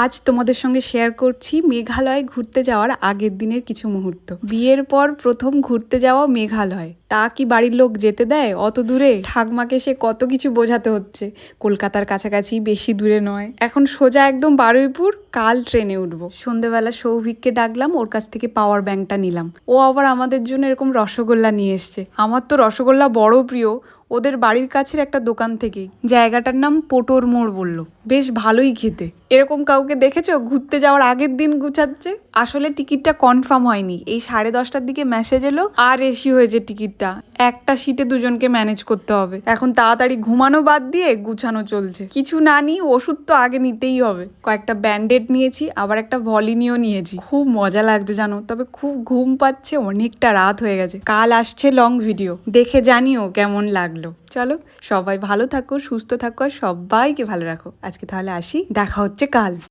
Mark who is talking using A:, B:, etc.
A: আজ তোমাদের সঙ্গে শেয়ার করছি মেঘালয় ঘুরতে যাওয়ার আগের দিনের কিছু মুহূর্ত। বিয়ের পর প্রথম ঘুরতে যাওয়া মেঘালয়, তা কি বাড়ির লোক যেতে দেয় অত দূরে? ঠাকমাকে সে কত কিছু বোঝাতে হচ্ছে, কলকাতার কাছাকাছি, বেশি দূরে নয়। এখন সোজা একদম বারুইপুর, কাল ট্রেনে উঠবো। সন্ধেবেলা সৌভিককে ডাকলাম, ওর কাছ থেকে পাওয়ার ব্যাংকটা নিলাম। ও আবার আমাদের জন্য এরকম রসগোল্লা নিয়ে এসছে। আমার তো রসগোল্লা বড় প্রিয়, ওদের বাড়ির কাছের একটা দোকান থেকে। জায়গাটার নাম পোটোর মোড় বললো, বেশ ভালোই খেতে। এরকম কাউকে দেখেছো ঘুরতে যাওয়ার আগের দিন গুছাচ্ছে? আসলে টিকিটটা কনফার্ম হয়নি, এই 10:30টার দিকে মেসেজ এলো আর এসি হয়েছে টিকিটটা। একটা সিটে দুজনকে ম্যানেজ করতে হবে। এখন তাড়াতাড়ি ঘুমানো বাদ দিয়ে গুছানো চলছে। কিছু না নিই, ওষুধ তো আগে নিতেই হবে। কয়েকটা ব্যান্ডেড নিয়েছি, আবার একটা ভলিনিও নিয়েছি। খুব মজা লাগছে জানো, তবে খুব ঘুম পাচ্ছে, অনেকটা রাত হয়ে গেছে। কাল আসছে লং ভিডিও, দেখে জানিও কেমন লাগলো। চলো, সবাই ভালো থাকো, সুস্থ থাকো, আর সবাইকে ভালো রাখো। আজকে তাহলে আসি, দেখা হচ্ছে কাল।